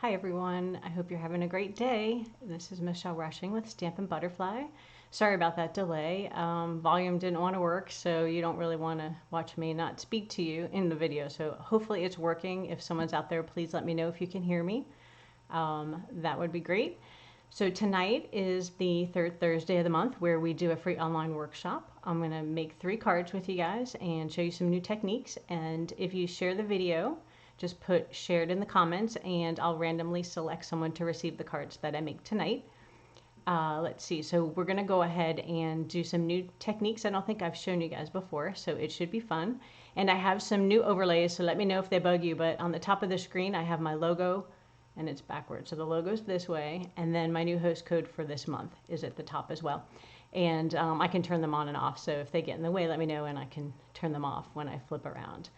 Hi everyone, I hope you're having a great day. This is Michelle Rushing with Stampin' Butterfly. Sorry about that delay. Volume didn't want to work, so you don't really want to watch me not speak to you in the video. So hopefully it's working. If someone's out there, please let me know if you can hear me. That would be great. So tonight is the third Thursday of the month where we do a free online workshop. I'm going to make 3 cards with you guys and show you some new techniques. And if you share the video, just put shared in the comments and I'll randomly select someone to receive the cards that I make tonight. Let's see, so we're going to go ahead and do some new techniques I don't think I've shown you guys before, so it should be fun. And I have some new overlays, so let me know if they bug you, but on the top of the screen I have my logo and it's backwards. So the logo's this way, and then my new host code for this month is at the top as well. And I can turn them on and off, so if they get in the way, let me know and I can turn them off when I flip around.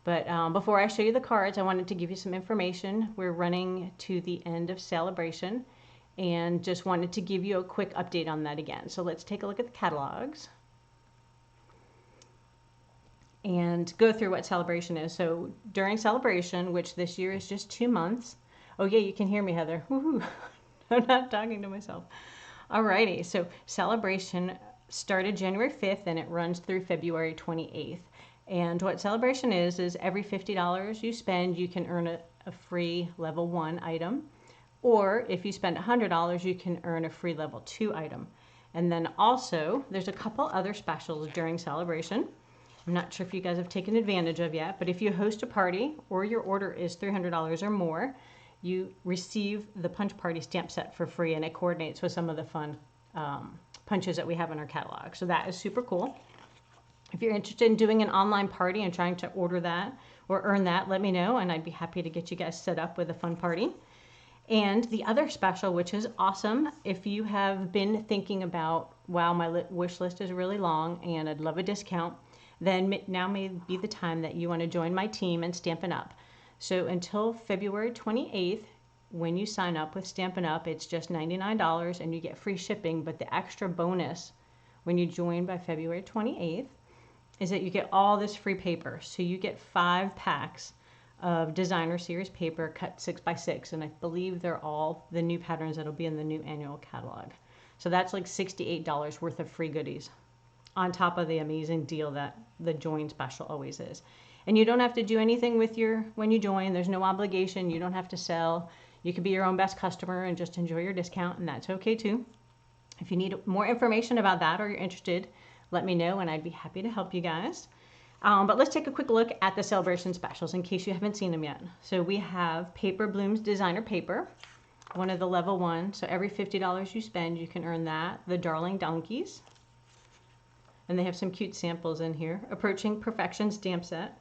But before I show you the cards, I wanted to give you some information. We're running to the end of Celebration and just wanted to give you a quick update on that again. So let's take a look at the catalogs and go through what Celebration is. So during Celebration, which this year is just 2 months. Oh yeah, you can hear me, Heather. Woohoo. I'm not talking to myself. Alrighty, so Celebration started January 5th and it runs through February 28th. And what Celebration is every $50 you spend, you can earn a free level 1 item. Or if you spend $100, you can earn a free level 2 item. And then also, there's a couple other specials during Celebration. I'm not sure if you guys have taken advantage of yet, but if you host a party or your order is $300 or more, you receive the Punch Party stamp set for free, and it coordinates with some of the fun punches that we have in our catalog. So that is super cool. If you're interested in doing an online party and trying to order that or earn that, let me know and I'd be happy to get you guys set up with a fun party. And the other special, which is awesome, if you have been thinking about, wow, my wish list is really long and I'd love a discount, then now may be the time that you want to join my team and Stampin' Up. So until February 28th, when you sign up with Stampin' Up, it's just $99 and you get free shipping, but the extra bonus when you join by February 28th is that you get all this free paper. So you get 5 packs of designer series paper cut 6x6, and I believe they're all the new patterns that'll be in the new annual catalog. So that's like $68 worth of free goodies on top of the amazing deal that the join special always is. And you don't have to do anything with when you join. There's no obligation. You don't have to sell. You can be your own best customer and just enjoy your discount, and that's okay too. If you need more information about that or you're interested, let me know and I'd be happy to help you guys. But let's take a quick look at the Celebration specials in case you haven't seen them yet. So we have Paper Blooms Designer Paper, one of the level 1. So every $50 you spend, you can earn that. The Darling Donkeys. And they have some cute samples in here. Approaching Perfection Stamp Set.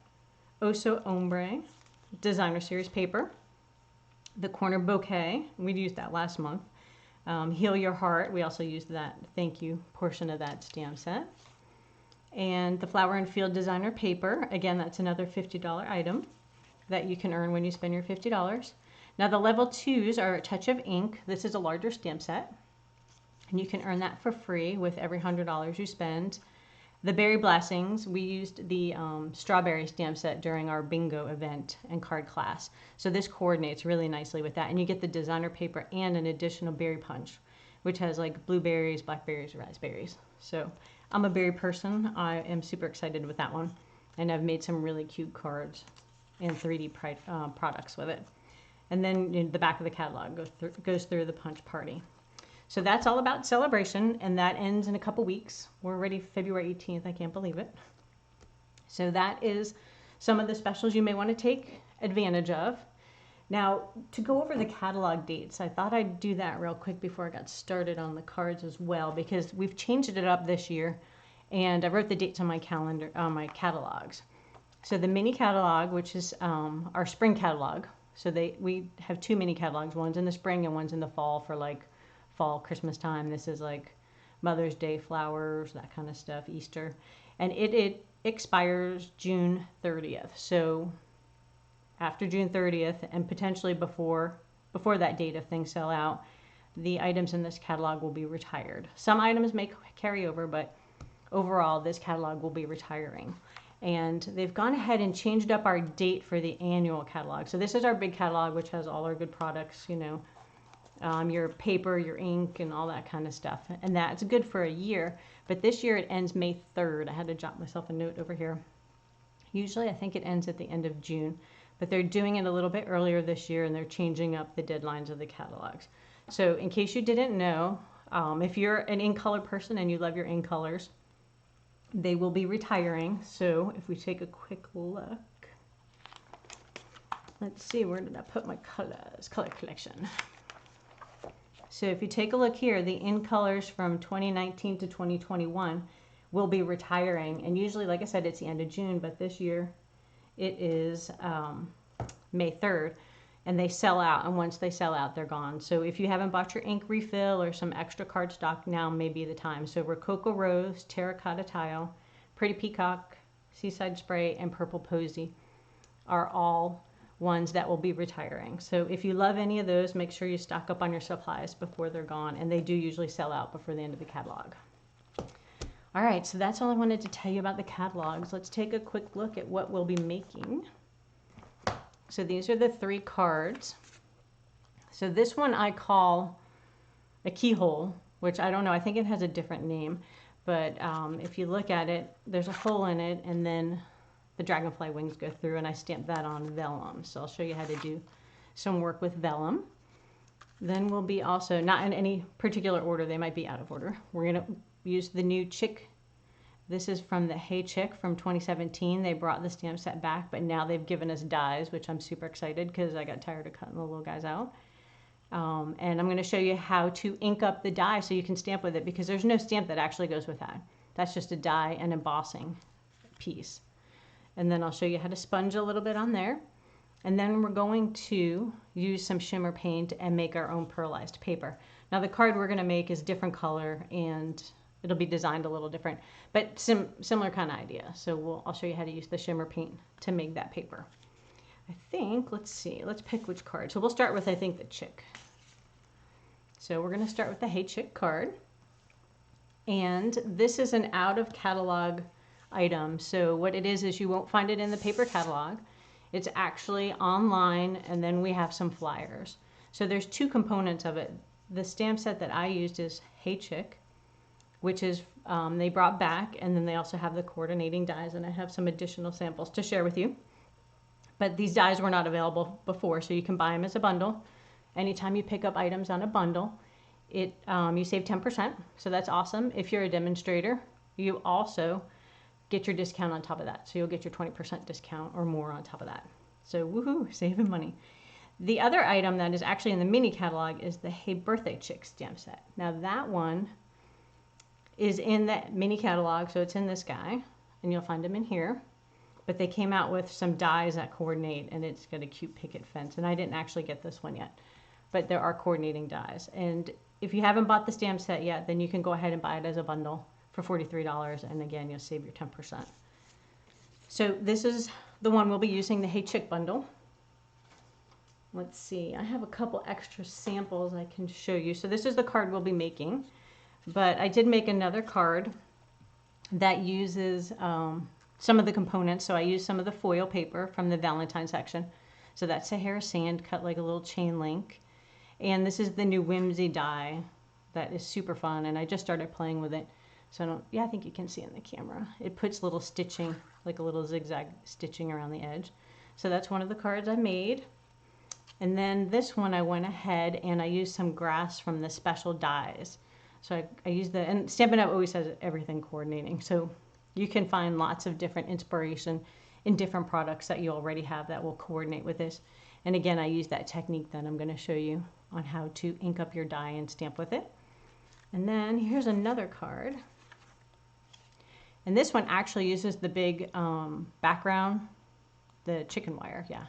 Oso Ombre Designer Series Paper. The Corner Bouquet. We used that last month. Heal Your Heart, we also used that thank you portion of that stamp set. And the Flower and Field Designer Paper, again, that's another $50 item that you can earn when you spend your $50. Now the level 2s are a Touch of Ink. This is a larger stamp set, and you can earn that for free with every $100 you spend. The Berry Blessings, we used the strawberry stamp set during our bingo event and card class. So this coordinates really nicely with that. And you get the designer paper and an additional berry punch, which has like blueberries, blackberries, raspberries. So I'm a berry person. I am super excited with that one. And I've made some really cute cards and 3D products with it. And then in the back of the catalog goes through the Punch Party. So that's all about Celebration, and that ends in a couple weeks. We're already February 18th. I can't believe it. So that is some of the specials you may want to take advantage of. Now, to go over the catalog dates, I thought I'd do that real quick before I got started on the cards as well, because we've changed it up this year, and I wrote the dates on my calendar, on my catalogs. So the mini catalog, which is our spring catalog. So we have 2 mini catalogs. One's in the spring and one's in the fall for like fall, Christmas time. This is like Mother's Day flowers, that kind of stuff, Easter. And it expires June 30th. So after June 30th and potentially before that date, if things sell out, the items in this catalog will be retired. Some items may carry over, but overall this catalog will be retiring. And they've gone ahead and changed up our date for the annual catalog. So this is our big catalog, which has all our good products, you know, your paper, your ink, and all that kind of stuff. And that's good for a year. But this year it ends May 3rd. I had to jot myself a note over here. Usually I think it ends at the end of June. But they're doing it a little bit earlier this year, and they're changing up the deadlines of the catalogs. So in case you didn't know, if you're an ink color person and you love your ink colors, they will be retiring. So if we take a quick look, let's see, where did I put my colors? Color collection. So if you take a look here, the ink colors from 2019 to 2021 will be retiring. And usually, like I said, it's the end of June, but this year it is May 3rd. And they sell out, and once they sell out, they're gone. So if you haven't bought your ink refill or some extra cardstock, now may be the time. So Rococo Rose, Terracotta Tile, Pretty Peacock, Seaside Spray, and Purple Posy are all ones that will be retiring. So if you love any of those, make sure you stock up on your supplies before they're gone, and they do usually sell out before the end of the catalog. All right, so that's all I wanted to tell you about the catalogs. Let's take a quick look at what we'll be making. So these are the 3 cards. So this one I call a keyhole, which I don't know, I think it has a different name. But if you look at it, there's a hole in it, and then the dragonfly wings go through, and I stamped that on vellum. So I'll show you how to do some work with vellum. Then we'll be also, not in any particular order, they might be out of order. We're going to use the new chick. This is from the Hey Chick from 2017. They brought the stamp set back, but now they've given us dies, which I'm super excited because I got tired of cutting the little guys out. And I'm going to show you how to ink up the die so you can stamp with it, because there's no stamp that actually goes with that. That's just a die and embossing piece. And then I'll show you how to sponge a little bit on there. And then we're going to use some shimmer paint and make our own pearlized paper. Now the card we're going to make is different color, and it'll be designed a little different, but similar kind of idea. So I'll show you how to use the shimmer paint to make that paper. I think, let's see, let's pick which card. So we'll start with, I think, the chick. So we're going to start with the Hey Chick card. And this is an out of catalog item. So what it is you won't find it in the paper catalog. It's actually online, and then we have some flyers. So there's 2 components of it. The stamp set that I used is Hey Chick, which is they brought back, and then they also have the coordinating dies, and I have some additional samples to share with you. But these dies were not available before, so you can buy them as a bundle. Anytime you pick up items on a bundle, you save 10%, so that's awesome. If you're a demonstrator, you also get your discount on top of that, so you'll get your 20% discount or more on top of that. So woohoo, saving money. The other item that is actually in the mini catalog is the Hey Birthday Chick stamp set. Now that one is in that mini catalog, so it's in this guy, and you'll find them in here. But they came out with some dies that coordinate, and it's got a cute picket fence, and I didn't actually get this one yet, but there are coordinating dies. And if you haven't bought the stamp set yet, then you can go ahead and buy it as a bundle for $43, and again, you'll save your 10%. So this is the one we'll be using, the Hey Chick bundle. Let's see, I have a couple extra samples I can show you. So this is the card we'll be making. But I did make another card that uses some of the components. So I used some of the foil paper from the Valentine section. So that's Sahara sand cut like a little chain link. And this is the new Whimsy die that is super fun. And I just started playing with it. So I think you can see in the camera. It puts little stitching, like a little zigzag stitching around the edge. So that's one of the cards I made. And then this one I went ahead and I used some grass from the special dies. So I used and Stampin' Up! Always has everything coordinating. So you can find lots of different inspiration in different products that you already have that will coordinate with this. And again, I use that technique that I'm going to show you on how to ink up your die and stamp with it. And then here's another card. And this one actually uses the big background, the chicken wire, yeah.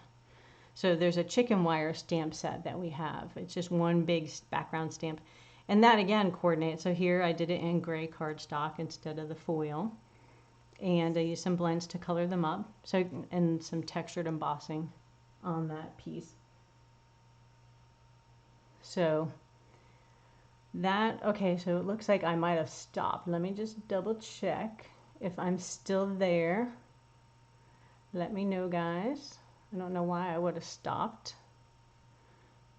So there's a chicken wire stamp set that we have. It's just one big background stamp. And that again coordinates. So here I did it in gray cardstock instead of the foil. And I used some blends to color them up. So, and some textured embossing on that piece. So that, okay, so it looks like I might have stopped. Let me just double check if I'm still there. Let me know, guys. I don't know why I would have stopped,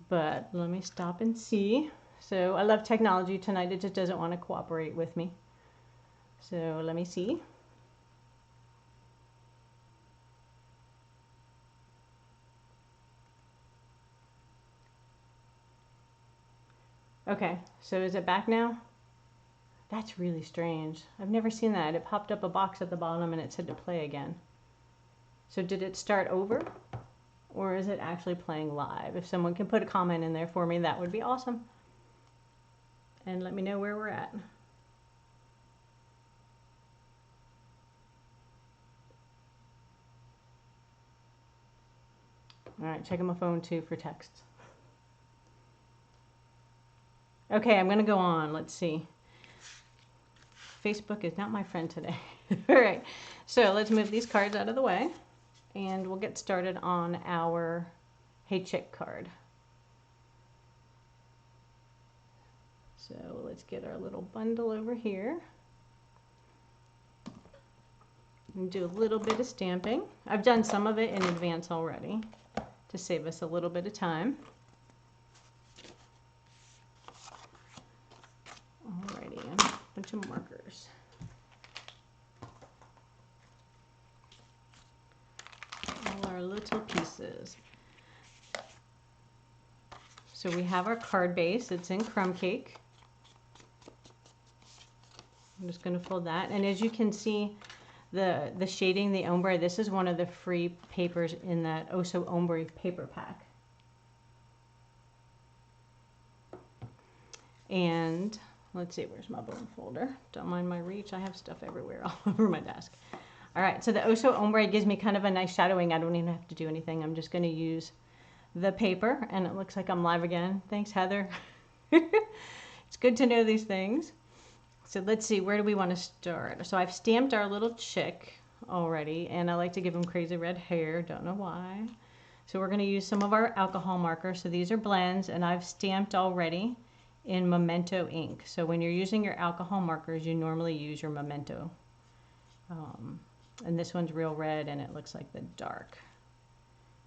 but let me stop and see. So I love technology tonight. It just doesn't want to cooperate with me. So let me see. Okay, so is it back now? That's really strange. I've never seen that. It popped up a box at the bottom and it said to play again. So did it start over? Or is it actually playing live? If someone can put a comment in there for me, that would be awesome. And let me know where we're at. All right, checking my phone too for texts. Okay, I'm gonna go on. Let's see. Facebook is not my friend today. All right, so let's move these cards out of the way and we'll get started on our Hey Chick card. So let's get our little bundle over here and do a little bit of stamping. I've done some of it in advance already to save us a little bit of time. Alrighty, and a bunch of markers. All our little pieces. So we have our card base. It's in crumb cake. I'm just going to fold that. And as you can see, the shading, the ombre, this is one of the free papers in that Oh So Ombre paper pack. And let's see, where's my bone folder? Don't mind my reach. I have stuff everywhere all over my desk. All right, so the Oh So Ombre gives me kind of a nice shadowing. I don't even have to do anything. I'm just going to use the paper, and it looks like I'm live again. Thanks, Heather. It's good to know these things. So let's see, where do we want to start? So I've stamped our little chick already, and I like to give him crazy red hair. Don't know why. So we're going to use some of our alcohol markers. So these are blends, and I've stamped already in Memento ink. So when you're using your alcohol markers, you normally use your Memento. And this one's real red, and it looks like the dark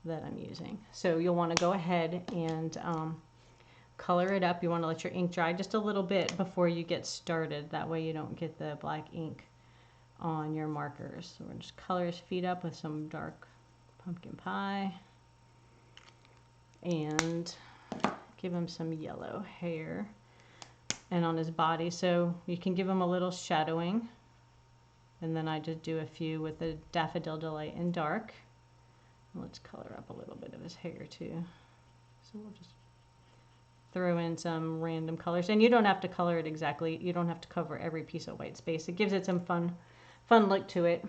that I'm using. So you'll want to go ahead and color it up. You want to let your ink dry just a little bit before you get started. That way you don't get the black ink on your markers. So we're going to just color his feet up with some dark pumpkin pie and give him some yellow hair, and on his body. So you can give him a little shadowing, and then I just do a few with the Daffodil Delight in dark. Let's color up a little bit of his hair too. So we'll just throw in some random colors, and you don't have to color it exactly. You don't have to cover every piece of white space. It gives it some fun look to it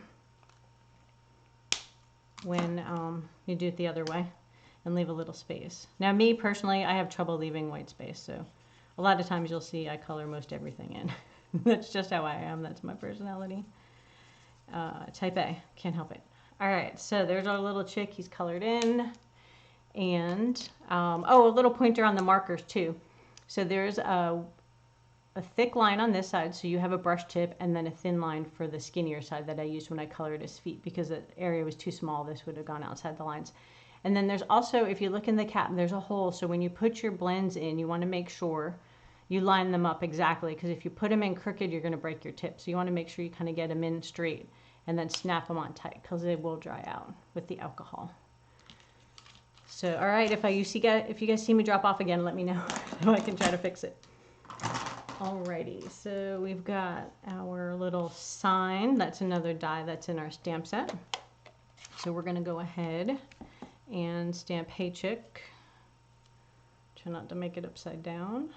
when you do it the other way and leave a little space. Now me personally, I have trouble leaving white space, so a lot of times you'll see I color most everything in. That's just how I am. That's my personality. Type A, can't help it. All right, so there's our little chick. He's colored in. And, oh, a little pointer on the markers too. So there's a thick line on this side, so you have a brush tip, and then a thin line for the skinnier side that I used when I colored his feet, because the area was too small. This would have gone outside the lines. And then there's also, if you look in the cap, there's a hole. So when you put your blends in, you want to make sure you line them up exactly, because if you put them in crooked, you're going to break your tip. So you want to make sure you kind of get them in straight and then snap them on tight, because they will dry out with the alcohol. So, all right, if you guys see me drop off again, let me know so I can try to fix it. Alrighty, so we've got our little sign. That's another die that's in our stamp set. So we're going to go ahead and stamp Hey Chick. Try not to make it upside down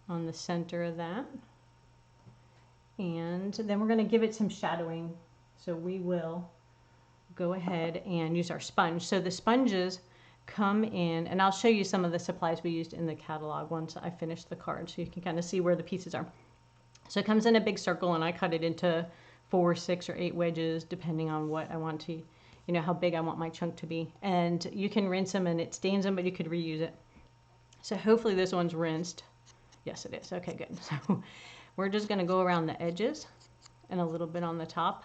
on the center of that. And then we're going to give it some shadowing. So we will go ahead and use our sponge. So the sponges come in, and I'll show you some of the supplies we used in the catalog once I finish the card, so you can kind of see where the pieces are. So it comes in a big circle, and I cut it into 4, 6, or 8 wedges, depending on what I want to, you know, how big I want my chunk to be. And you can rinse them, and it stains them, but you could reuse it. So hopefully this one's rinsed. Yes, it is. Okay, good. So we're just going to go around the edges and a little bit on the top.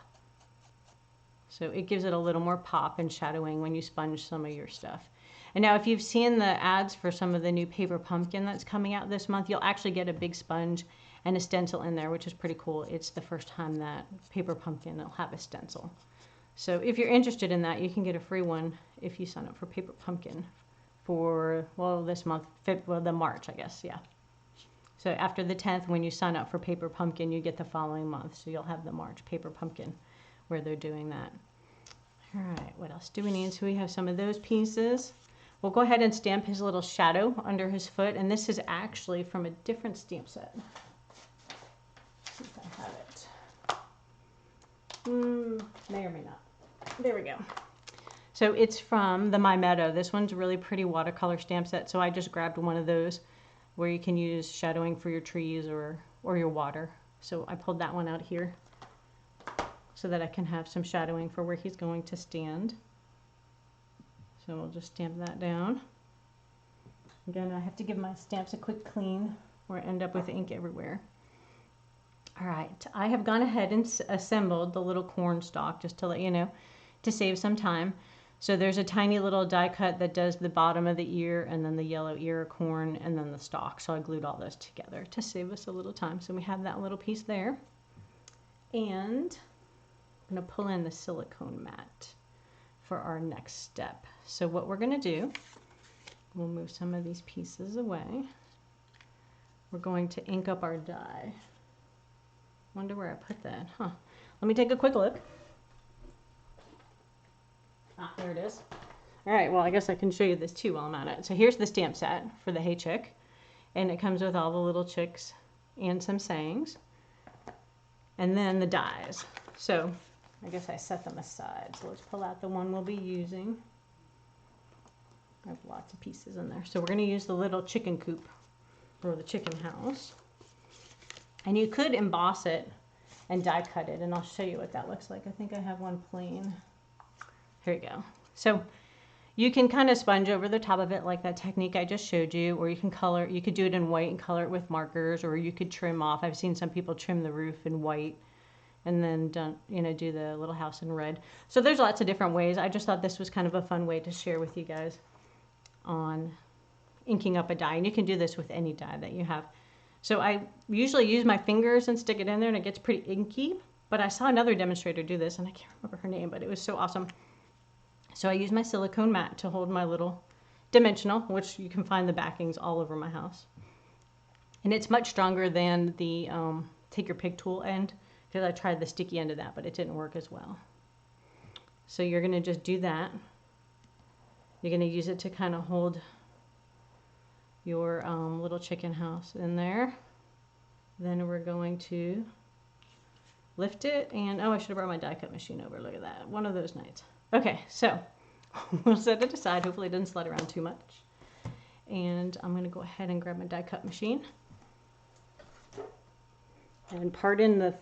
So it gives it a little more pop and shadowing when you sponge some of your stuff. And now if you've seen the ads for some of the new paper pumpkin that's coming out this month, you'll actually get a big sponge and a stencil in there, which is pretty cool. It's the first time that paper pumpkin will have a stencil. So if you're interested in that, you can get a free one if you sign up for paper pumpkin for, well, this month, well, the March, I guess, yeah. So after the 10th, when you sign up for paper pumpkin, you get the following month. So you'll have the March paper pumpkin where they're doing that. All right, what else do we need? So we have some of those pieces. We'll go ahead and stamp his little shadow under his foot. And this is actually from a different stamp set. Let's see if I have it. May or may not. There we go. So it's from the My Meadow. This one's a really pretty watercolor stamp set. So I just grabbed one of those where you can use shadowing for your trees or your water. So I pulled that one out here so that I can have some shadowing for where he's going to stand. So we'll just stamp that down. Again, I have to give my stamps a quick clean or end up with ink everywhere. All right, I have gone ahead and assembled the little corn stalk just to let you know, to save some time. So there's a tiny little die cut that does the bottom of the ear and then the yellow ear of corn and then the stalk. So I glued all those together to save us a little time. So we have that little piece there. And I'm going to pull in the silicone mat for our next step. So what we're going to do, we'll move some of these pieces away. We're going to ink up our die. Wonder where I put that, huh? Let me take a quick look. Ah, there it is. All right, well, I guess I can show you this too while I'm at it. So here's the stamp set for the Hey Chick, and it comes with all the little chicks and some sayings, and then the dies. So I guess I set them aside. So let's pull out the one we'll be using. I have lots of pieces in there. So we're going to use the little chicken coop or the chicken house. And you could emboss it and die cut it, and I'll show you what that looks like. I think I have one plain. Here you go. So you can kind of sponge over the top of it like that technique I just showed you, or you can color, you could do it in white and color it with markers, or you could trim off. I've seen some people trim the roof in white and then do the little house in red. So there's lots of different ways. I just thought this was kind of a fun way to share with you guys on inking up a die. And you can do this with any die that you have. So I usually use my fingers and stick it in there and it gets pretty inky, but I saw another demonstrator do this and I can't remember her name, but it was so awesome. So I use my silicone mat to hold my little dimensional, which you can find the backings all over my house. And it's much stronger than the take your pick tool end, because I tried the sticky end of that, but it didn't work as well. So you're going to just do that. You're going to use it to kind of hold your little chicken house in there. Then we're going to lift it and, oh, I should have brought my die cut machine over. Look at that. One of those nights. Okay, so we'll set it aside. Hopefully it doesn't slide around too much. And I'm going to go ahead and grab my die cut machine. And pardon the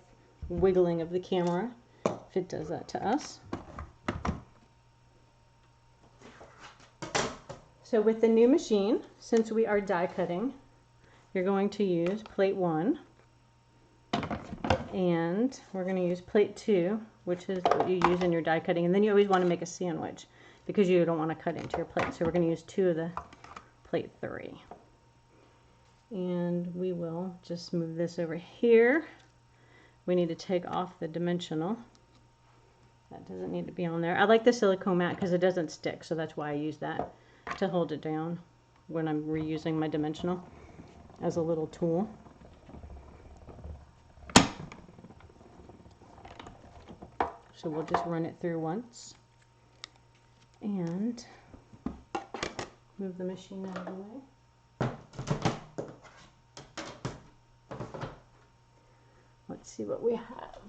wiggling of the camera if it does that to us. So with the new machine, since we are die cutting, you're going to use plate 1, and we're going to use plate 2, which is what you use in your die cutting, and then you always want to make a sandwich because you don't want to cut into your plate. So we're going to use 2 of the plate 3. And we will just move this over here. We need to take off the dimensional. That doesn't need to be on there. I like the silicone mat because it doesn't stick, so that's why I use that to hold it down when I'm reusing my dimensional as a little tool. So we'll just run it through once and move the machine out of the way. Let's see what we have.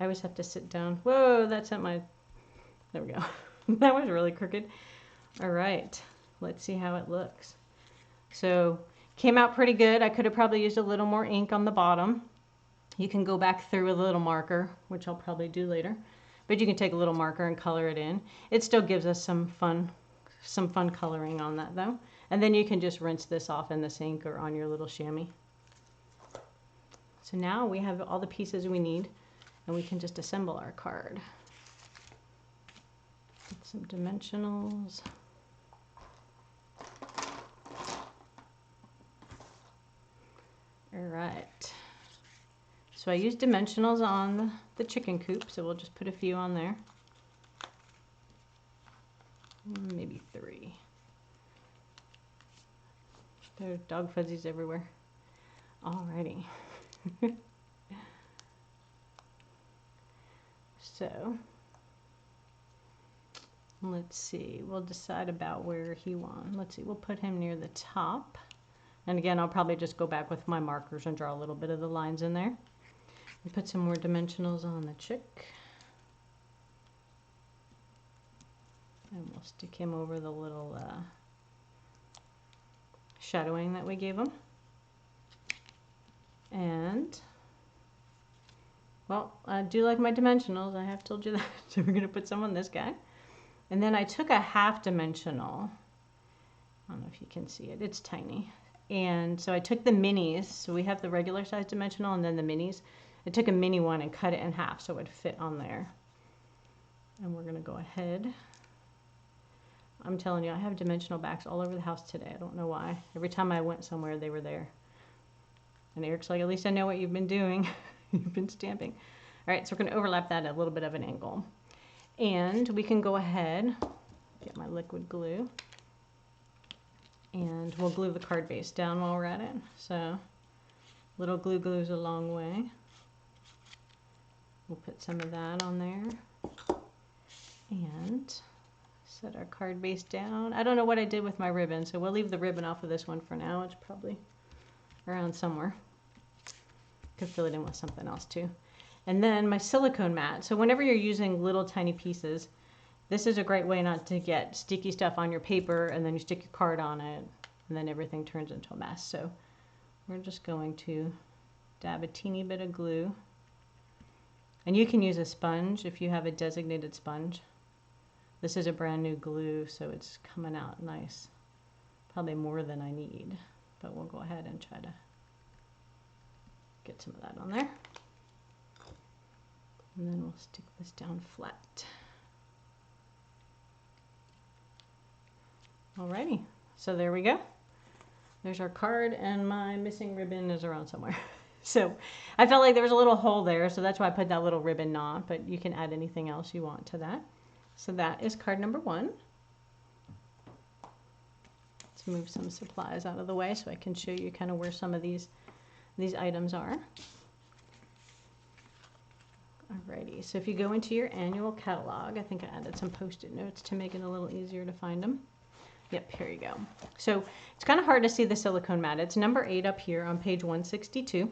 I always have to sit down. Whoa, that's at my, there we go. That was really crooked. All right, let's see how it looks. So came out pretty good. I could have probably used a little more ink on the bottom. You can go back through with a little marker, which I'll probably do later. But you can take a little marker and color it in. It still gives us some fun coloring on that though. And then you can just rinse this off in this ink or on your little chamois. So now we have all the pieces we need and we can just assemble our card. Get some dimensionals. All right. So I used dimensionals on the chicken coop, so we'll just put a few on there. Maybe 3. There are dog fuzzies everywhere. Alrighty. So, let's see. We'll decide about where he wants. Let's see. We'll put him near the top. And again, I'll probably just go back with my markers and draw a little bit of the lines in there. And put some more dimensionals on the chick. And we'll stick him over the little shadowing that we gave him. And, well, I do like my dimensionals. I have told you that. So we're going to put some on this guy. And then I took a half dimensional. I don't know if you can see it. It's tiny. And so I took the minis. So we have the regular size dimensional and then the minis. I took a mini one and cut it in half so it would fit on there. And we're going to go ahead. I'm telling you, I have dimensional backs all over the house today. I don't know why. Every time I went somewhere, they were there. And Eric's like, at least I know what you've been doing. You've been stamping. All right, so we're going to overlap that at a little bit of an angle. And we can go ahead, get my liquid glue, and we'll glue the card base down while we're at it. So little glue goes a long way. We'll put some of that on there. And set our card base down. I don't know what I did with my ribbon, so we'll leave the ribbon off of this one for now. It's probably around somewhere. Could fill it in with something else too. And then my silicone mat. So whenever you're using little tiny pieces, this is a great way not to get sticky stuff on your paper and then you stick your card on it and then everything turns into a mess. So we're just going to dab a teeny bit of glue. And you can use a sponge if you have a designated sponge. This is a brand new glue, so it's coming out nice. Probably more than I need, but we'll go ahead and try to get some of that on there. And then we'll stick this down flat. Alrighty, so there we go. There's our card and my missing ribbon is around somewhere. So I felt like there was a little hole there, so that's why I put that little ribbon knot, but you can add anything else you want to that. So that is card number 1. Let's move some supplies out of the way so I can show you kind of where some of these items are. Alrighty, so if you go into your annual catalog, I think I added some post-it notes to make it a little easier to find them. Yep, here you go. So it's kind of hard to see the silicone mat. It's number 8 up here on page 162,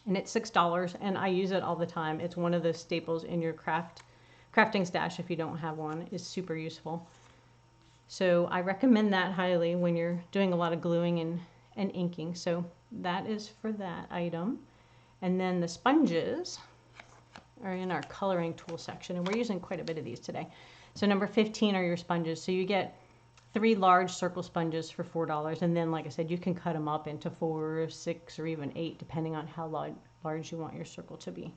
and it's $6, and I use it all the time. It's one of the staples in your crafting stash if you don't have one. It's super useful. So I recommend that highly when you're doing a lot of gluing and inking. So that is for that item. And then the sponges are in our coloring tool section, and we're using quite a bit of these today. So number 15 are your sponges. So you get 3 large circle sponges for $4, and then like I said, you can cut them up into 4, 6, or even 8 depending on how large you want your circle to be.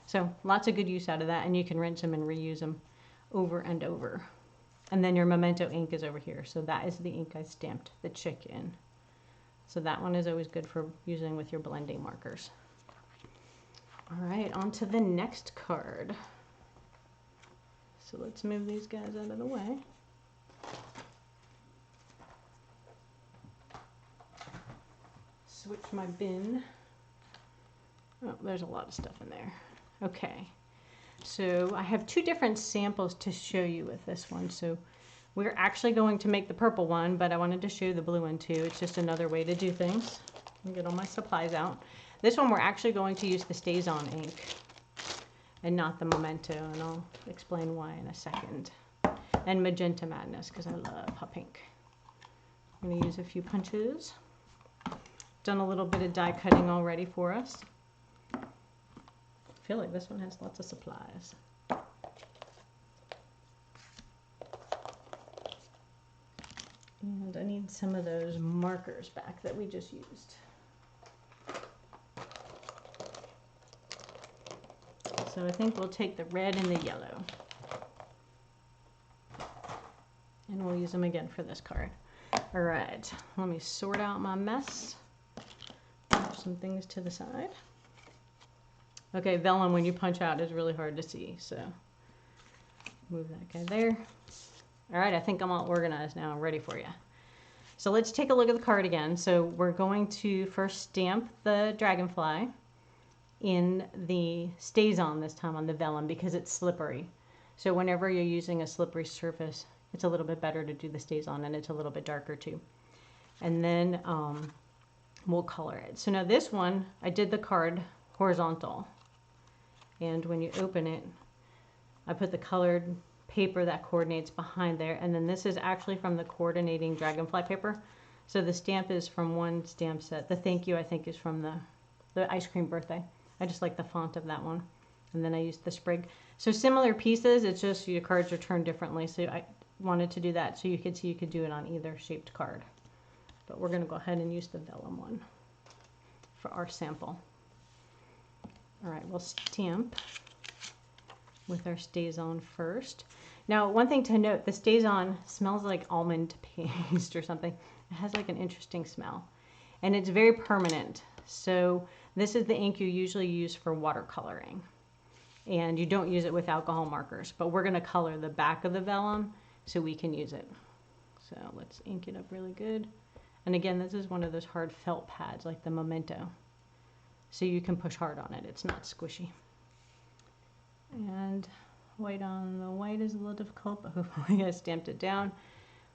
So lots of good use out of that, and you can rinse them and reuse them over and over. And then your memento ink is over here. So that is the ink I stamped the chick in. So that one is always good for using with your blending markers. All right, on to the next card. So let's move these guys out of the way. Switch my bin. Oh, there's a lot of stuff in there. Okay, so I have 2 different samples to show you with this one. So we're actually going to make the purple one, but I wanted to show you the blue one too. It's just another way to do things. Let me get all my supplies out. This one we're actually going to use the Stays On ink and not the Memento, and I'll explain why in a second. And Magenta Madness, because I love hot pink. I'm going to use a few punches. Done a little bit of die cutting already for us. I feel like this one has lots of supplies. And I need some of those markers back that we just used. So I think we'll take the red and the yellow. and we'll use them again for this card. All right, let me sort out my mess. Move some things to the side. Okay, vellum when you punch out is really hard to see, so move that guy there. All right, I think I'm all organized now. I'm ready for you. So let's take a look at the card again. So we're going to first stamp the dragonfly in the StazOn this time on the vellum because it's slippery. So whenever you're using a slippery surface, it's a little bit better to do the StazOn, and it's a little bit darker too. And then we'll color it. So now this one, I did the card horizontal. And when you open it, I put the colored paper that coordinates behind there. And then this is actually from the coordinating dragonfly paper. So the stamp is from one stamp set. The thank you, I think, is from the ice cream birthday. I just like the font of that one. And then I used the sprig. So similar pieces, it's just your cards are turned differently. So I wanted to do that so you could see you could do it on either shaped card. But we're going to go ahead and use the vellum one for our sample. All right, we'll stamp with our StazOn first. Now, one thing to note, the StazOn smells like almond paste or something. It has like an interesting smell. And it's very permanent. So this is the ink you usually use for watercoloring. And you don't use it with alcohol markers. But we're going to color the back of the vellum so we can use it. So let's ink it up really good. And again, this is one of those hard felt pads like the Memento. So you can push hard on it. It's not squishy. And white on the white is a little difficult, but hopefully I stamped it down.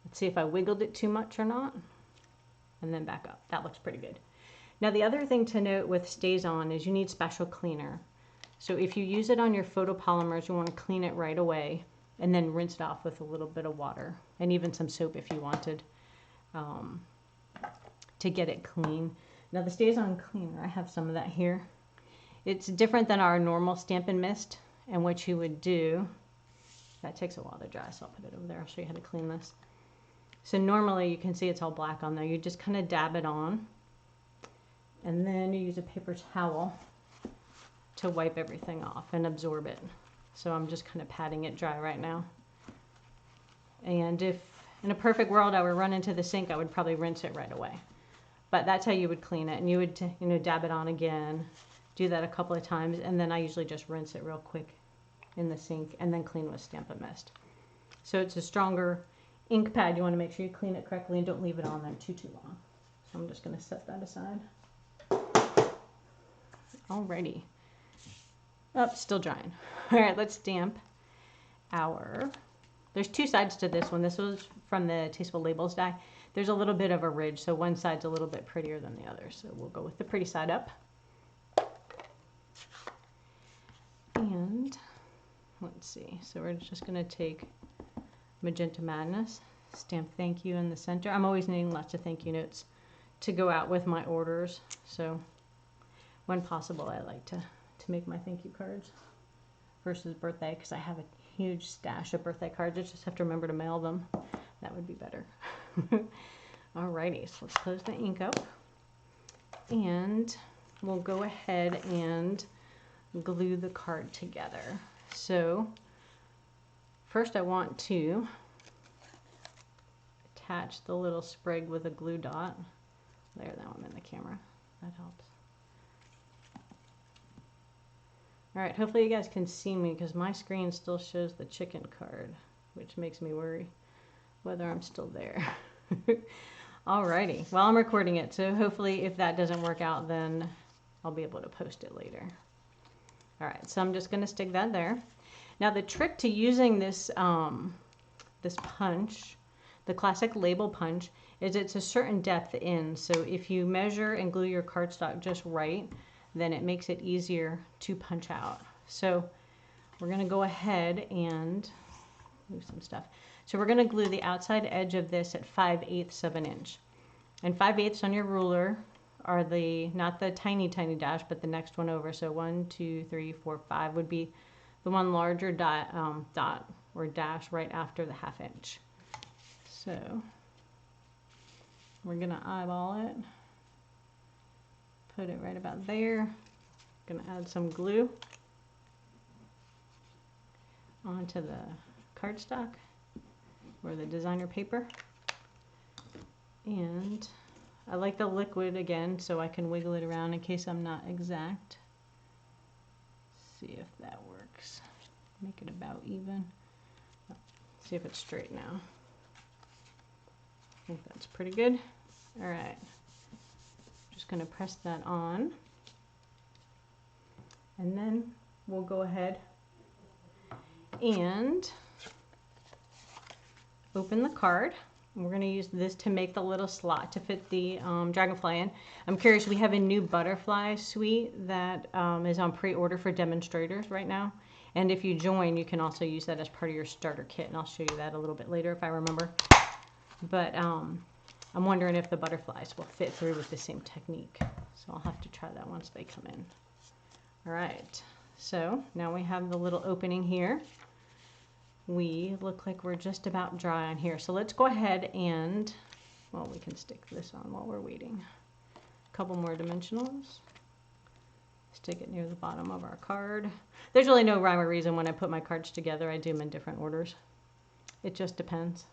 Let's see if I wiggled it too much or not. And then back up. That looks pretty good. Now the other thing to note with StazOn is you need special cleaner. So if you use it on your photopolymers, you want to clean it right away and then rinse it off with a little bit of water and even some soap if you wanted to get it clean. Now the StazOn cleaner, I have some of that here. It's different than our normal Stampin' Mist, and what you would do, that takes a while to dry, so I'll put it over there. I'll show you how to clean this. So normally you can see it's all black on there. You just kind of dab it on, and then you use a paper towel to wipe everything off and absorb it. So I'm just kind of patting it dry right now. And if in a perfect world I would run into the sink, I would probably rinse it right away. But that's how you would clean it, and you would dab it on again, do that a couple of times, and then I usually just rinse it real quick in the sink and then clean with Stampin' Mist. So it's a stronger ink pad. You want to make sure you clean it correctly and don't leave it on there too long. So I'm just going to set that aside. Alrighty. Oh, still drying. All right, let's stamp our... There's two sides to this one. This was from the Tasteful Labels die. There's a little bit of a ridge, so one side's a little bit prettier than the other. So we'll go with the pretty side up. And let's see. So we're just going to take Magenta Madness, stamp thank you in the center. I'm always needing lots of thank you notes to go out with my orders. So when possible, I like to make my thank you cards versus birthday, because I have a huge stash of birthday cards. I just have to remember to mail them. That would be better. Alrighty, so let's close the ink up, and we'll go ahead and glue the card together. So first I want to attach the little sprig with a glue dot. There, that one in the camera. That helps. Alright, hopefully you guys can see me because my screen still shows the chicken card, which makes me worry whether I'm still there. Alrighty, well, I'm recording it, so hopefully if that doesn't work out, then I'll be able to post it later. Alright, so I'm just going to stick that there. Now the trick to using this, this punch, the classic label punch, is it's a certain depth in. So if you measure and glue your cardstock just right, then it makes it easier to punch out. So we're going to go ahead and move some stuff. So we're going to glue the outside edge of this at 5/8 of an inch. And 5/8 on your ruler are the, not the tiny dash, but the next one over. So 1, 2, 3, 4, 5 would be the one larger dot or dash right after the 1/2 inch. So we're going to eyeball it. Put it right about there. Going to add some glue onto the cardstock. or the designer paper. And I like the liquid again, so I can wiggle it around in case I'm not exact. See if that works. Make it about even. See if it's straight now. I think that's pretty good. All right. Just going to press that on. And then we'll go ahead and open the card. We're going to use this to make the little slot to fit the dragonfly in. I'm curious, we have a new butterfly suite that is on pre-order for demonstrators right now. And if you join, you can also use that as part of your starter kit. And I'll show you that a little bit later if I remember. But I'm wondering if the butterflies will fit through with the same technique. So I'll have to try that once they come in. All right, so now we have the little opening here. We look like we're just about dry on here. So let's go ahead and, well, we can stick this on while we're waiting. A couple more dimensionals. Stick it near the bottom of our card. There's really no rhyme or reason when I put my cards together. I do them in different orders. It just depends.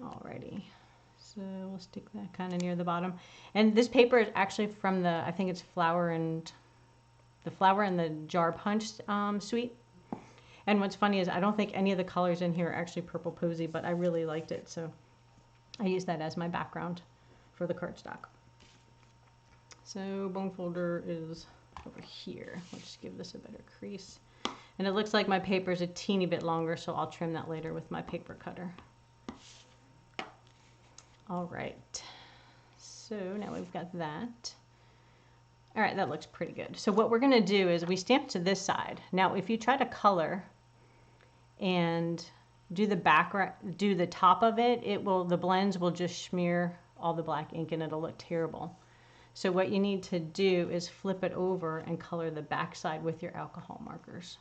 Alrighty, so we'll stick that kind of near the bottom. And this paper is actually from the, I think it's Flower and the Jar Punch suite. And what's funny is I don't think any of the colors in here are actually purple posy, but I really liked it, so I use that as my background for the cardstock. So bone folder is over here. Let's give this a better crease. And it looks like my paper is a teeny bit longer, so I'll trim that later with my paper cutter. All right, so now we've got that. All right, that looks pretty good. So what we're gonna do is we stamp to this side. Now, if you try to color and do the top of it, the blends will just smear all the black ink and it'll look terrible. So what you need to do is flip it over and color the back side with your alcohol markers.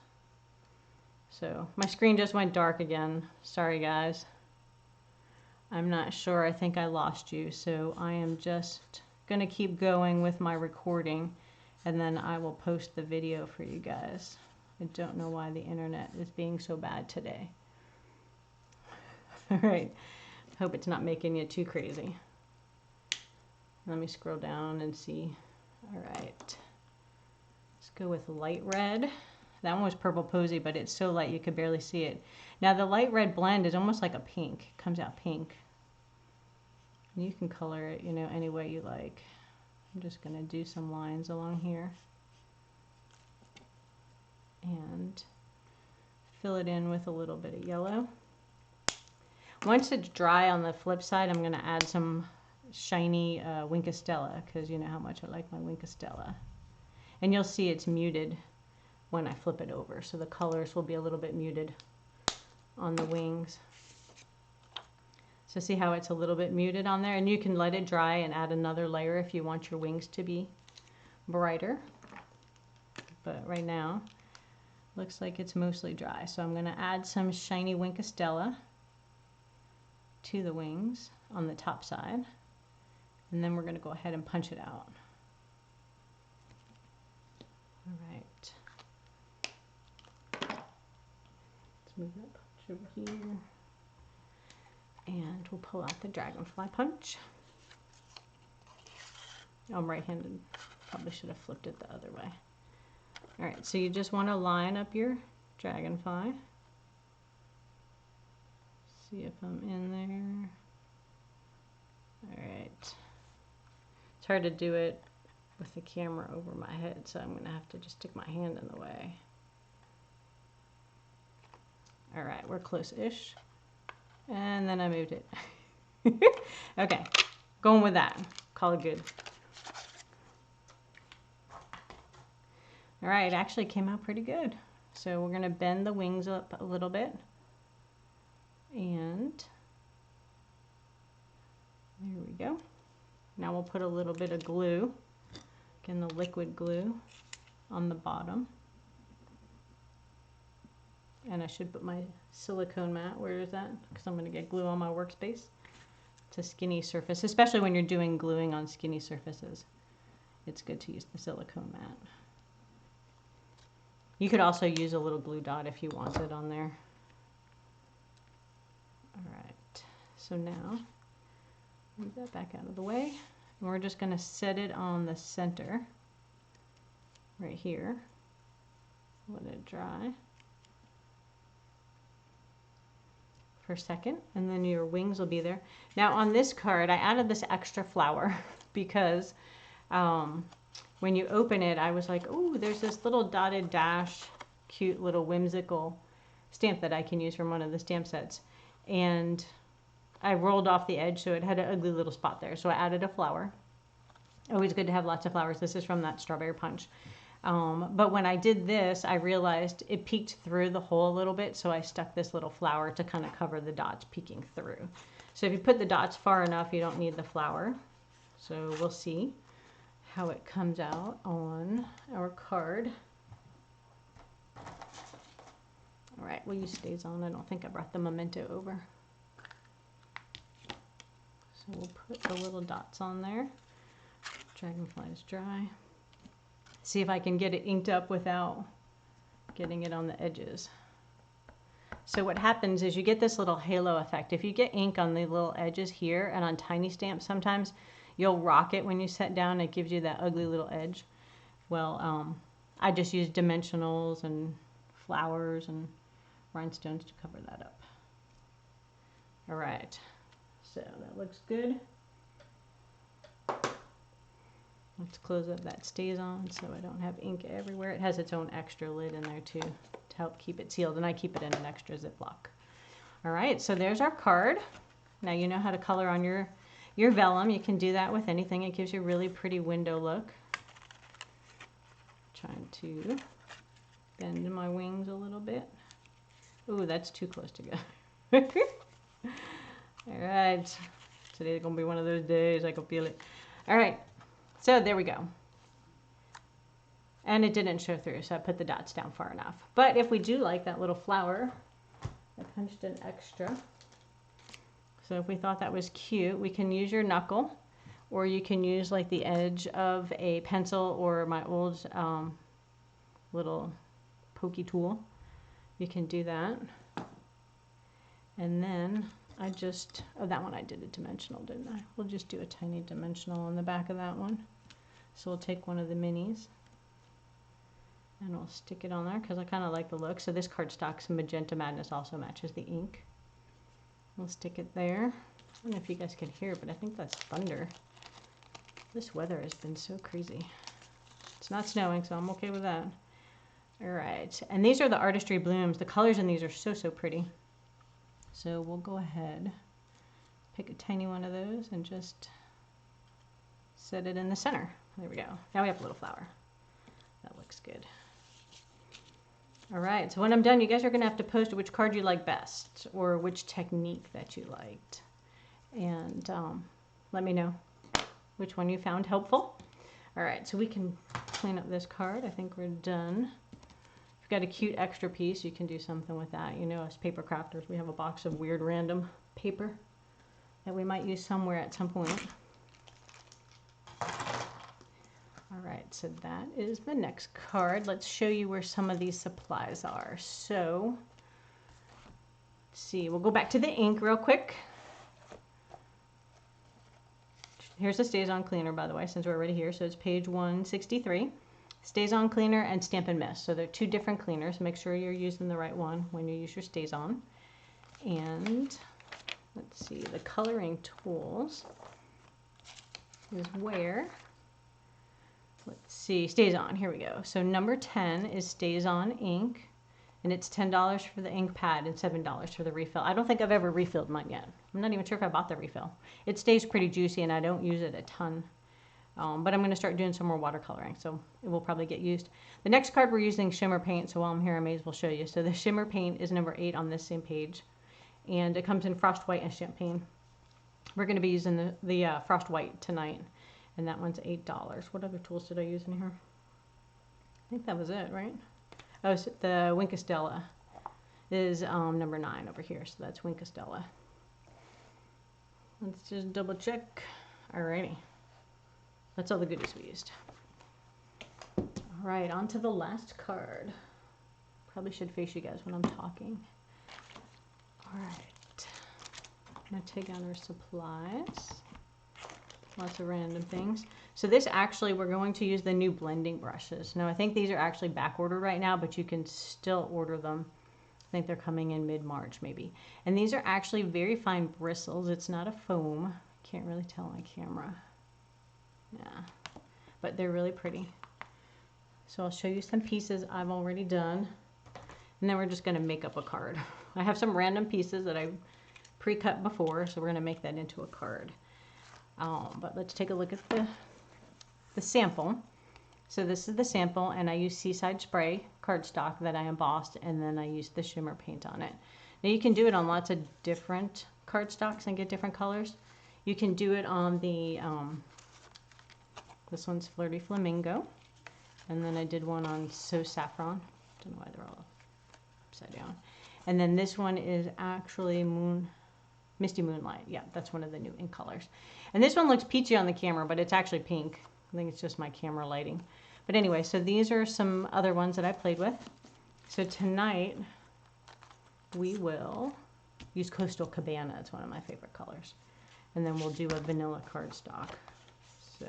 So my screen just went dark again. Sorry, guys. I'm not sure. I think I lost you. So I am just going to keep going with my recording, and then I will post the video for you guys. I don't know why the internet is being so bad today. All right. Hope it's not making you too crazy. Let me scroll down and see. All right. Let's go with light red. That one was purple posy, but it's so light you could barely see it. Now the light red blend is almost like a pink. It comes out pink. You can color it, you know, any way you like. I'm just going to do some lines along here and fill it in with a little bit of yellow. Once it's dry on the flip side, I'm going to add some shiny Winkostella, because you know how much I like my Winkostella. And you'll see it's muted when I flip it over, so the colors will be a little bit muted on the wings. So see how it's a little bit muted on there, and you can let it dry and add another layer if you want your wings to be brighter. But right now, looks like it's mostly dry. So I'm going to add some shiny Winkostella to the wings on the top side, and then we're going to go ahead and punch it out. All right. Let's move that punch over here. And we'll pull out the dragonfly punch. I'm right-handed. Probably should have flipped it the other way. All right, so you just want to line up your dragonfly. See if I'm in there. All right. It's hard to do it with the camera over my head, so I'm going to have to just stick my hand in the way. All right, we're close-ish. And then I moved it. Okay, going with that. Call it good. All right, it actually came out pretty good. So we're going to bend the wings up a little bit. And there we go. Now we'll put a little bit of glue, again the liquid glue, on the bottom. And I should put my silicone mat, where is that? Because I'm going to get glue on my workspace. It's a skinny surface, especially when you're doing gluing on skinny surfaces. It's good to use the silicone mat. You could also use a little glue dot if you wanted on there. All right, so now move that back out of the way. And we're just going to set it on the center right here. Let it dry for a second, and then your wings will be there. Now on this card, I added this extra flower because when you open it, I was like, oh, there's this little dotted dash, cute little whimsical stamp that I can use from one of the stamp sets. And I rolled off the edge, so it had an ugly little spot there. So I added a flower. Always good to have lots of flowers. This is from that strawberry punch. But when I did this, I realized it peeked through the hole a little bit, so I stuck this little flower to kind of cover the dots peeking through. So if you put the dots far enough, you don't need the flower. So we'll see how it comes out on our card. All right, we'll use Stays On. I don't think I brought the memento over. So we'll put the little dots on there. Dragonfly is dry. See if I can get it inked up without getting it on the edges. So what happens is you get this little halo effect. If you get ink on the little edges here and on tiny stamps, sometimes you'll rock it when you set down. It gives you that ugly little edge. Well, I just use dimensionals and flowers and rhinestones to cover that up. All right, so that looks good. Let's close up that Stays On so I don't have ink everywhere. It has its own extra lid in there too to help keep it sealed, and I keep it in an extra Ziploc. All right, so there's our card. Now you know how to color on your vellum. You can do that with anything. It gives you a really pretty window look. Trying to bend my wings a little bit. Ooh, that's too close together. All right, today's gonna be one of those days. I can feel it. All right. So there we go. And it didn't show through, so I put the dots down far enough. But if we do like that little flower, I punched an extra. So if we thought that was cute, we can use your knuckle, or you can use like the edge of a pencil or my old little pokey tool. You can do that. And then I just, oh, that one I did a dimensional, didn't I? We'll just do a tiny dimensional on the back of that one. So we'll take one of the minis and we'll stick it on there because I kind of like the look. So this cardstock's Magenta Madness also matches the ink. We'll stick it there. I don't know if you guys can hear, but I think that's thunder. This weather has been so crazy. It's not snowing, so I'm okay with that. All right, and these are the Artistry Blooms. The colors in these are so, so pretty. So we'll go ahead, pick a tiny one of those and just set it in the center. There we go. Now we have a little flower. That looks good. All right, so when I'm done, you guys are gonna have to post which card you like best or which technique that you liked. And let me know which one you found helpful. All right, so we can clean up this card. I think we're done. If you've got a cute extra piece, you can do something with that. You know, as paper crafters, we have a box of weird random paper that we might use somewhere at some point. All right, so that is the next card. Let's show you where some of these supplies are. So, let's see, we'll go back to the ink real quick. Here's the Stays On Cleaner, by the way, since we're already here. So it's page 163. Stays On Cleaner and Stampin' Mist. So they're two different cleaners. Make sure you're using the right one when you use your Stays On. And let's see, the coloring tools is where, let's see, Stays On, here we go. So number 10 is Stays On ink, and it's $10 for the ink pad and $7 for the refill. I don't think I've ever refilled mine yet. I'm not even sure if I bought the refill. It stays pretty juicy and I don't use it a ton. But I'm going to start doing some more watercoloring, so it will probably get used. The next card we're using shimmer paint, so while I'm here I may as well show you. So the shimmer paint is number 8 on this same page, and it comes in frost white and champagne. We're going to be using the frost white tonight, and that one's $8. What other tools did I use in here? I think that was it, right? Oh, so the Winkostella is number 9 over here, so that's Winkostella. Let's just double check. Alrighty. That's all the goodies we used. All right, on to the last card. Probably should face you guys when I'm talking. All right. I'm going to take out our supplies. Lots of random things. So this actually, we're going to use the new blending brushes. Now I think these are actually back ordered right now, but you can still order them. I think they're coming in mid-March maybe. And these are actually very fine bristles. It's not a foam. Can't really tell on camera. Yeah, but they're really pretty. So I'll show you some pieces I've already done. And then we're just going to make up a card. I have some random pieces that I pre-cut before, so we're going to make that into a card. But let's take a look at the sample. So this is the sample, and I use Seaside Spray cardstock that I embossed, and then I used the shimmer paint on it. Now you can do it on lots of different cardstocks and get different colors. You can do it on the, this one's Flirty Flamingo, and then I did one on So Saffron. Don't know why they're all upside down. And then this one is actually Misty Moonlight. Yeah, that's one of the new ink colors. And this one looks peachy on the camera, but it's actually pink. I think it's just my camera lighting. But anyway, so these are some other ones that I played with. So tonight we will use Coastal Cabana. It's one of my favorite colors. And then we'll do a vanilla cardstock. So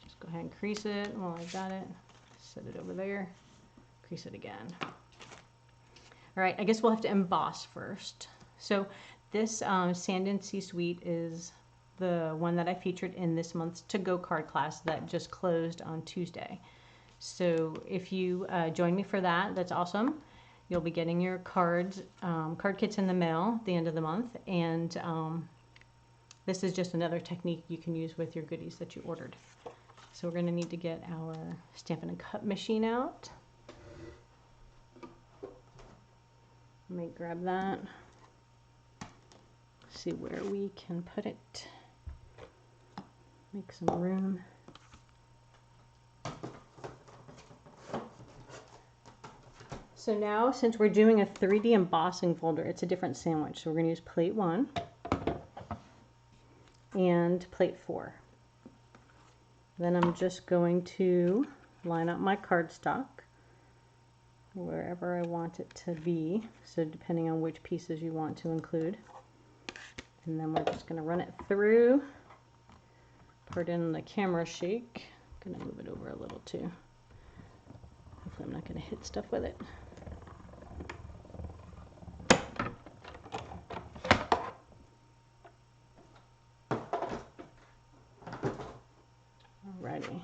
just go ahead and crease it while I got it. Set it over there. Crease it again. All right, I guess we'll have to emboss first. So this Sand and Sea Sweet is the one that I featured in this month's to-go card class that just closed on Tuesday. So if you join me for that, that's awesome. You'll be getting your cards, card kits in the mail at the end of the month. And this is just another technique you can use with your goodies that you ordered. So we're going to need to get our Stampin' and Cut machine out. Let me grab that. See where we can put it. Make some room. So now, since we're doing a 3D embossing folder, it's a different sandwich. So we're going to use plate 1 and plate 4. Then I'm just going to line up my cardstock wherever I want it to be. So depending on which pieces you want to include. And then we're just going to run it through. Pardon the camera shake. I'm going to move it over a little too. Hopefully I'm not going to hit stuff with it. Alrighty.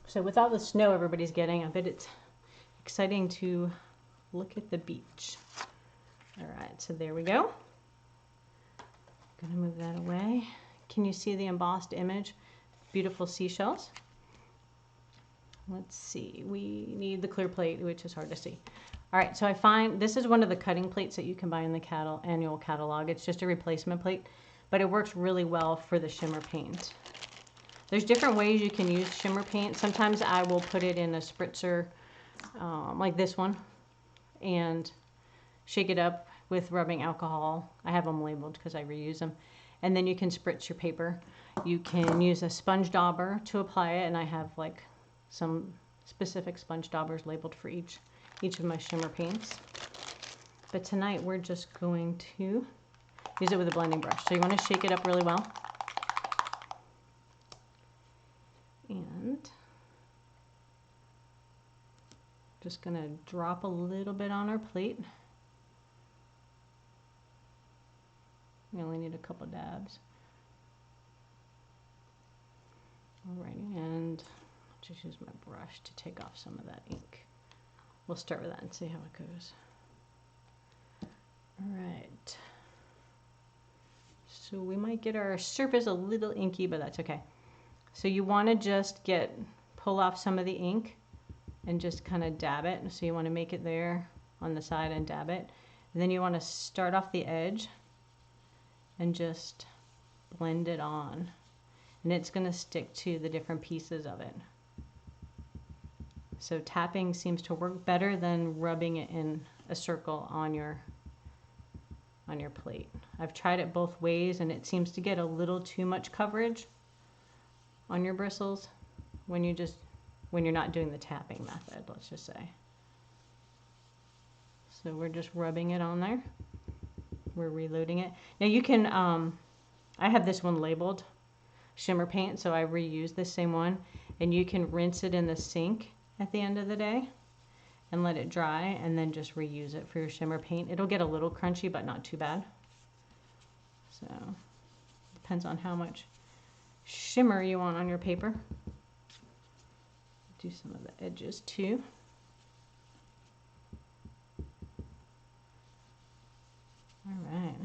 So with all the snow everybody's getting, I bet it's exciting to look at the beach. Alright, so there we go. Gonna move that away. Can you see the embossed image? Beautiful seashells. Let's see, we need the clear plate, which is hard to see. All right, so I find this is one of the cutting plates that you can buy in the annual catalog. It's just a replacement plate, but it works really well for the shimmer paint. There's different ways you can use shimmer paint. Sometimes I will put it in a spritzer like this one and shake it up with rubbing alcohol. I have them labeled because I reuse them. And then you can spritz your paper. You can use a sponge dauber to apply it, and I have like some specific sponge daubers labeled for each of my shimmer paints. But tonight we're just going to use it with a blending brush. So you want to shake it up really well. And just going to drop a little bit on our plate. We only need a couple dabs. Alrighty, and I'll just use my brush to take off some of that ink. We'll start with that and see how it goes. Alright. So we might get our surface a little inky, but that's okay. So you want to just pull off some of the ink and just kind of dab it. So you want to make it there on the side and dab it. And then you want to start off the edge and just blend it on. And it's going to stick to the different pieces of it. So tapping seems to work better than rubbing it in a circle on your plate. I've tried it both ways and it seems to get a little too much coverage on your bristles when you're not doing the tapping method, let's just say. So we're just rubbing it on there. We're reloading it. Now you can, I have this one labeled shimmer paint, so I reuse the same one. And you can rinse it in the sink at the end of the day and let it dry, and then just reuse it for your shimmer paint. It'll get a little crunchy, but not too bad. So depends on how much shimmer you want on your paper. Do some of the edges too. All right.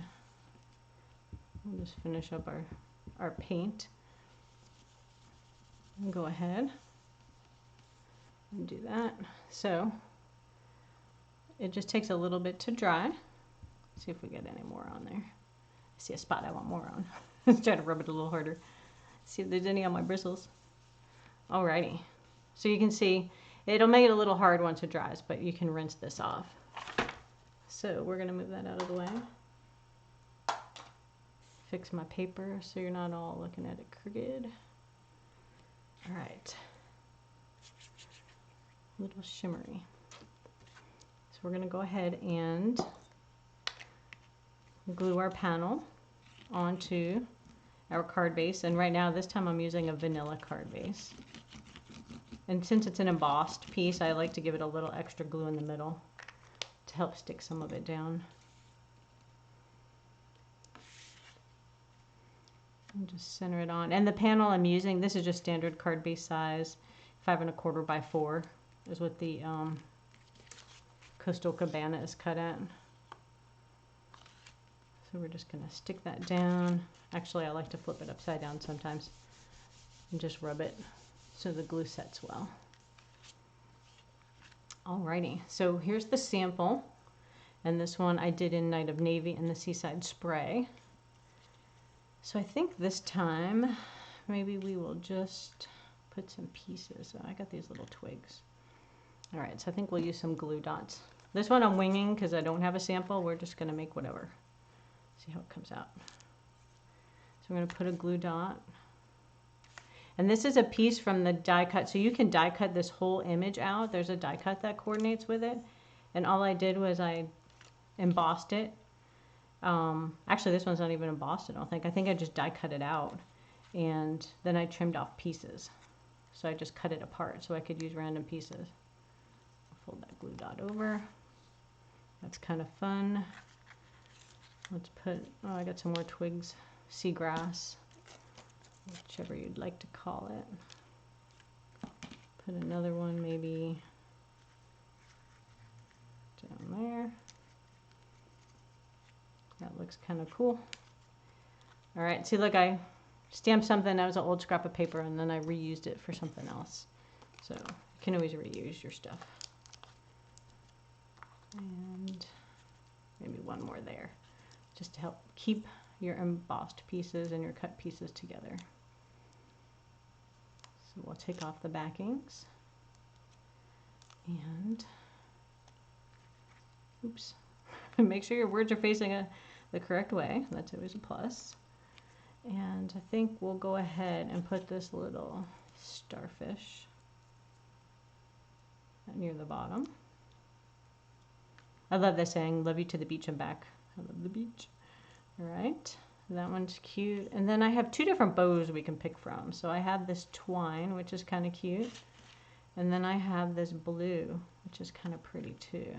We'll just finish up our paint. And go ahead and do that. So it just takes a little bit to dry. See if we get any more on there. I see a spot I want more on. Let's try to rub it a little harder. See if there's any on my bristles. Alrighty. So you can see it'll make it a little hard once it dries, but you can rinse this off. So we're going to move that out of the way. Fix my paper so you're not all looking at it crooked. All right. A little shimmery. So we're going to go ahead and glue our panel onto our card base. And right now, this time I'm using a vanilla card base. And since it's an embossed piece, I like to give it a little extra glue in the middle to help stick some of it down. And just center it on. And the panel I'm using, this is just standard card base size, 5 1/4 by 4 is what the Coastal Cabana is cut at. So we're just going to stick that down. Actually, I like to flip it upside down sometimes and just rub it so the glue sets well. Alrighty, so here's the sample. And this one I did in Night of Navy and the Seaside Spray. So I think this time maybe we will just put some pieces. So I got these little twigs. All right, so I think we'll use some glue dots. This one I'm winging because I don't have a sample. We're just going to make whatever. See how it comes out. So we're going to put a glue dot. And this is a piece from the die cut. So you can die cut this whole image out. There's a die cut that coordinates with it. And all I did was I embossed it. Actually, this one's not even embossed, I don't think. I think I just die cut it out. And then I trimmed off pieces. So I just cut it apart so I could use random pieces. Fold that glue dot over. That's kind of fun. Let's put, oh, I got some more twigs, seagrass, whichever you'd like to call it. Put another one maybe down there. That looks kind of cool. All right, see, look, I stamped something that was an old scrap of paper and then I reused it for something else. So you can always reuse your stuff. And maybe one more there, just to help keep your embossed pieces and your cut pieces together. So we'll take off the backings and, oops, make sure your words are facing the correct way. That's always a plus. And I think we'll go ahead and put this little starfish near the bottom. I love this saying, love you to the beach and back. I love the beach. All right, that one's cute. And then I have two different bows we can pick from. So I have this twine, which is kind of cute. And then I have this blue, which is kind of pretty too.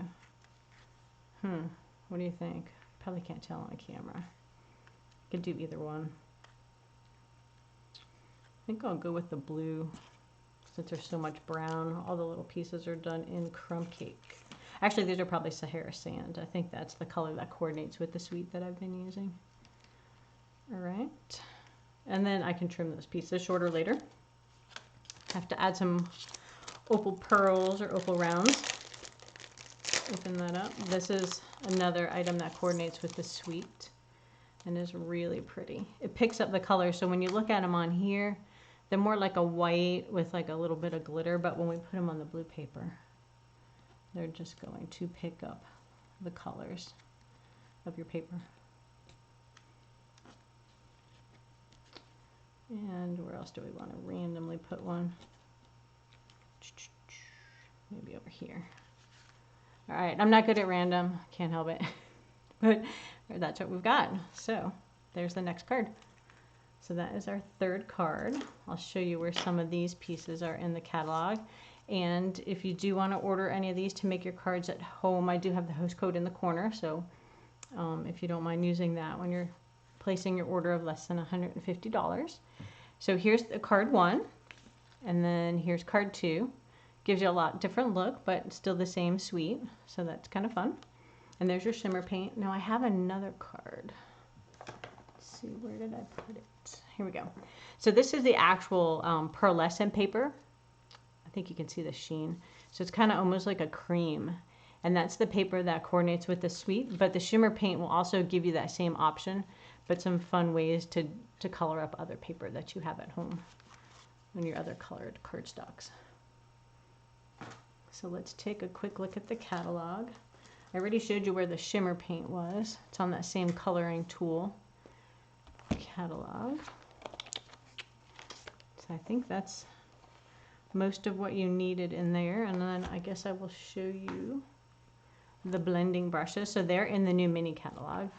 What do you think? Probably can't tell on camera. I could do either one. I think I'll go with the blue since there's so much brown. All the little pieces are done in crumb cake. Actually, these are probably Sahara sand. I think that's the color that coordinates with the suite that I've been using. All right. And then I can trim those pieces shorter later. Have to add some opal pearls or opal rounds. Open that up. This is another item that coordinates with the suite and is really pretty. It picks up the color, so when you look at them on here, they're more like a white with like a little bit of glitter, but when we put them on the blue paper, they're just going to pick up the colors of your paper. And where else do we want to randomly put one? Maybe over here. All right, I'm not good at random, can't help it, but that's what we've got. So there's the next card. So that is our third card. I'll show you where some of these pieces are in the catalog. And if you do want to order any of these to make your cards at home, I do have the host code in the corner. So if you don't mind using that when you're placing your order of less than $150. So here's the card 1, and then here's card 2. Gives you a lot different look, but still the same suite. So that's kind of fun. And there's your shimmer paint. Now I have another card. Let's see, where did I put it? Here we go. So this is the actual pearlescent paper. I think you can see the sheen. So it's kind of almost like a cream. And that's the paper that coordinates with the suite. But the shimmer paint will also give you that same option, but some fun ways to color up other paper that you have at home on your other colored cardstocks. So let's take a quick look at the catalog. I already showed you where the shimmer paint was. It's on that same coloring tool. Catalog. So I think that's most of what you needed in there. And then I guess I will show you the blending brushes. So they're in the new mini catalog.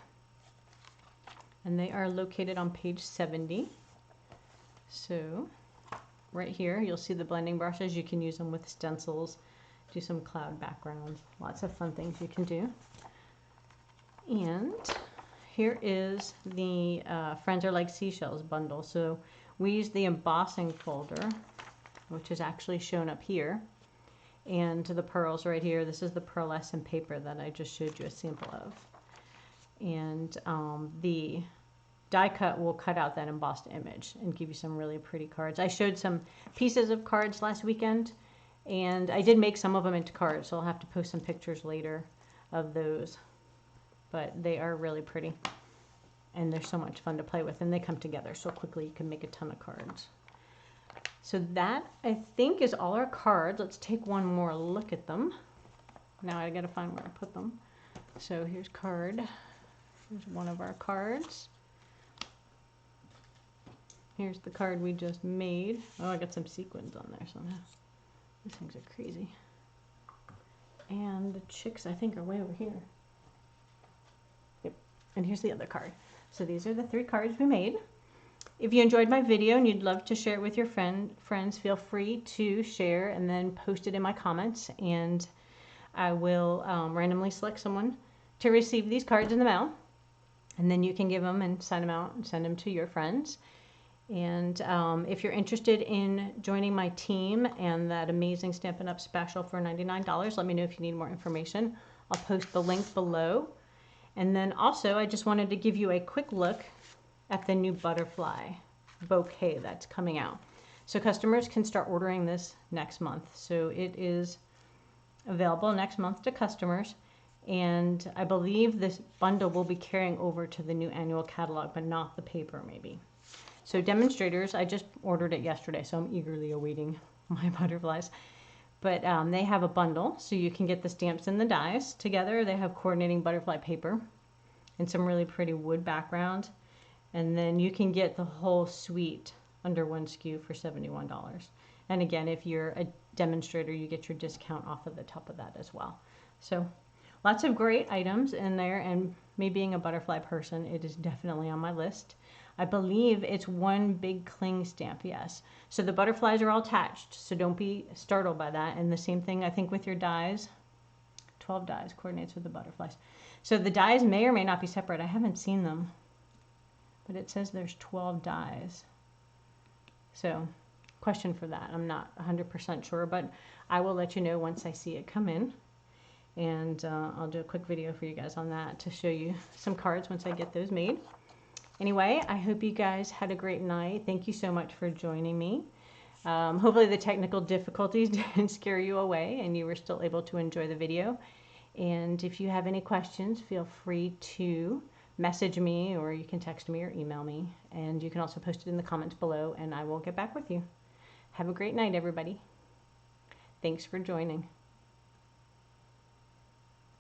And they are located on page 70. So right here, you'll see the blending brushes. You can use them with stencils, do some cloud backgrounds, lots of fun things you can do. And here is the Friends Are Like Seashells bundle. So we use the embossing folder, which is actually shown up here, and the pearls right here. This is the pearlescent paper that I just showed you a sample of. And the die cut will cut out that embossed image and give you some really pretty cards. I showed some pieces of cards last weekend, and I did make some of them into cards, so I'll have to post some pictures later of those. But they are really pretty, and they're so much fun to play with, and they come together so quickly you can make a ton of cards. So that, I think, is all our cards. Let's take one more look at them. Now I gotta find where I put them. So here's card. Here's one of our cards. Here's the card we just made. Oh, I got some sequins on there somehow. These things are crazy. And the chicks, I think, are way over here. Yep. And here's the other card. So these are the 3 cards we made. If you enjoyed my video and you'd love to share it with your friends, feel free to share and then post it in my comments. And I will randomly select someone to receive these cards in the mail. And then you can give them and sign them out and send them to your friends. And if you're interested in joining my team and that amazing Stampin' Up! Special for $99, let me know if you need more information. I'll post the link below. And then also, I just wanted to give you a quick look at the new butterfly bouquet that's coming out. So customers can start ordering this next month. So it is available next month to customers. And I believe this bundle will be carrying over to the new annual catalog, but not the paper maybe. So demonstrators, I just ordered it yesterday, so I'm eagerly awaiting my butterflies. But they have a bundle, so you can get the stamps and the dies together. They have coordinating butterfly paper and some really pretty wood background. And then you can get the whole suite under one SKU for $71. And again, if you're a demonstrator, you get your discount off of the top of that as well. So lots of great items in there, and me being a butterfly person, it is definitely on my list. I believe it's one big cling stamp, yes. So the butterflies are all attached, so don't be startled by that. And the same thing, I think, with your dies. 12 dies coordinates with the butterflies. So the dies may or may not be separate. I haven't seen them, but it says there's 12 dies. So question for that. I'm not 100% sure, but I will let you know once I see it come in. And I'll do a quick video for you guys on that to show you some cards once I get those made. Anyway, I hope you guys had a great night. Thank you so much for joining me. Hopefully the technical difficulties didn't scare you away and you were still able to enjoy the video. And if you have any questions, feel free to message me, or you can text me or email me. And you can also post it in the comments below and I will get back with you. Have a great night, everybody. Thanks for joining.